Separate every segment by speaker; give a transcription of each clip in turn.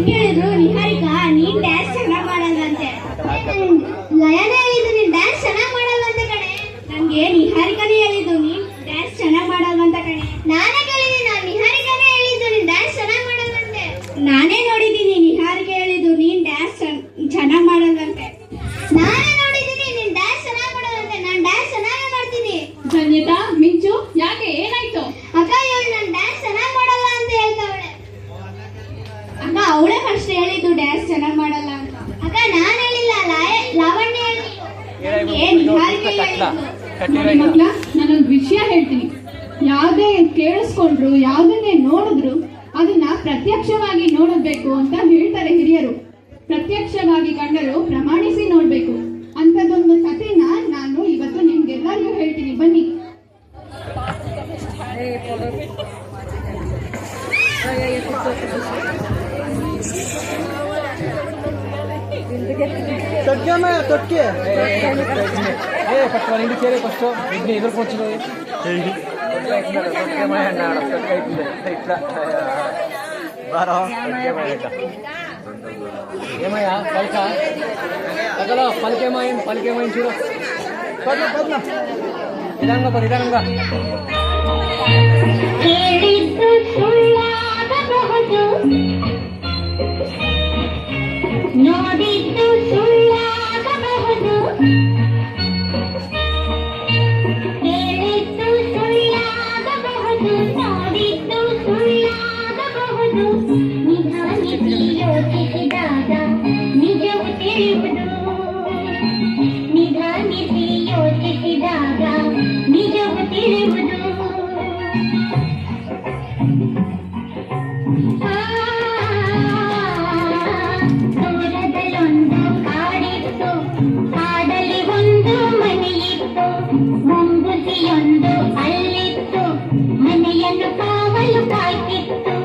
Speaker 1: ಹೇಳಿದ್ರು ನಿಹಾರಿಕಾ ನೀನ್ ಡ್ಯಾನ್ಸ್ ಚೆನ್ನಾಗ್ ಮಾಡಲ್ವಂತೆ. ಲಯನೇ ಹೇಳಿದ್ದು ನೀನ್ ಡ್ಯಾನ್ಸ್ ಚೆನ್ನಾಗ್ ಮಾಡಲ್ವಂತೆ ಕಣೆ. ನನ್ಗೆ ನಿಹಾರಿಕಾನೇ ಹೇಳಿದ್ದು ನೀನ್ ಡ್ಯಾನ್ಸ್ ಚೆನ್ನಾಗ್ ಮಾಡಲ್ವಂತ ಕಣೆ. ನಾನೇ ಕೇಳಿದ್ದೀನಿ, ನಾನು ನಿಹಾರಿಕಾನೇ ಹೇಳಿದ್ದು ನೀನ್ ಡ್ಯಾನ್ಸ್ ಚೆನ್ನಾಗ್ ಮಾಡಲ್ವಂತೆ. ನಾನೇ ನೋಡಿದ್ದೀನಿ ನಿಹಾರಿಕೆ ಹೇಳಿದ್ದು ನೀನ್ ಡ್ಯಾನ್ಸ್ ಚೆನ್ನಾಗ್ ಮಾಡಲ್ವಂತೆ. ನಾನೇ ನೋಡಿದ್ದೀನಿ ನೀನ್ ಡ್ಯಾನ್ಸ್ ಚೆನ್ನಾಗ್ ಮಾಡಲ್ವಂತೆ. ನಾನ್ ಡ್ಯಾನ್ಸ್ ಚೆನ್ನಾಗಿ ಮಾಡ್ತೀನಿ.
Speaker 2: ಧನ್ಯತಾ, ಮಿಂಚು, ಯಾಕೆ ಏನಾಯ್ತು?
Speaker 1: ಅಕ್ಕ ಇವಳು ನಾನು ಡ್ಯಾನ್ಸ್ ಚೆನ್ನಾಗಿ ಮಾಡಲ್ಲ ಅಂತ ಹೇಳ್ತಾವಳೆ. ಅಕ್ಕ ಅವಳೇ ಫಸ್ಟ್ ಹೇಳಿದ್ದು ಡ್ಯಾನ್ಸ್ ಚೆನ್ನಾಗಿ ಮಾಡಲ್ಲ ಅಂತ. ಅಕ್ಕ ನಾನು ಹೇಳಿಲ್ಲ, ಲಾವಣ್ಯ
Speaker 2: ಮಕ್ಕಳ, ನಾನೊಂದು ವಿಷಯ ಹೇಳ್ತೀನಿ. ಯಾವುದೇ ಕೇಳಿಸ್ಕೊಂಡ್ರು, ಯಾವುದನ್ನೇ ನೋಡಿದ್ರು ಅದನ್ನ ಪ್ರತ್ಯಕ್ಷವಾಗಿ ನೋಡಬೇಕು ಅಂತ ಹೇಳ್ತಾರೆ ಹಿರಿಯರು. ಪ್ರತ್ಯಕ್ಷವಾಗಿ ಕಂಡರು ಪ್ರಮಾಣಿಸಿ ನೋಡ್ಬೇಕು ಅಂತದೊಂದು ಕಥೆನ ನಾನು ಇವತ್ತು ನಿಮ್ಗೆಲ್ಲರಿಗೂ ಹೇಳ್ತೀನಿ. ಬನ್ನಿ.
Speaker 3: ఏమయ్యా పలక పక్కలో పలికేమైంది చూడు. నిదానంగా నిదానంగా
Speaker 1: ನೋಡಿದ್ದು ಸುಳ್ಳಾಗಬಹುದು, ಹೇಳಿದ್ದು ಸುಳ್ಳಾಗಬಹುದು, ನೋಡಿದ್ದು ಸುಳ್ಳಾಗಬಹುದು. ನಿಧಾನಿಸಿ ಯೋಚಿಸಿದಾಗ ನಿಜವು ತಿಳಿಯುವುದು. ನಿಧಾನಿಸಿ ಯೋಚಿಸಿದಾಗ ನಿಜವು ತಿಳಿಯುವುದು. ದೂರದಲ್ಲೊಂದು ಕಾಡಿತ್ತು, ಕಾಡಲ್ಲಿ ಒಂದು ಮನೆಯಿತ್ತು, ಮುಂಗುಸಿಯೊಂದು ಅಲ್ಲಿತ್ತು, ಮನೆಯನ್ನು ಕಾವಲು ಕಾಯ್ತಿತ್ತು.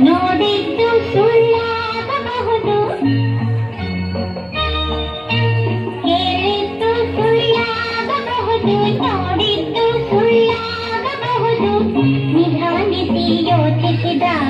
Speaker 1: ನೋಡಿದ್ದು ಸುಳ್ಳಾಗಬಹುದು, ಕೇಳಿದ್ದು ಸುಳ್ಳಾಗಬಹುದು, ನೋಡಿದ್ದು ಸುಳ್ಳಾಗಬಹುದು. ನಿಧಾನಿಸಿ ಯೋಚಿಸಿದಾಗ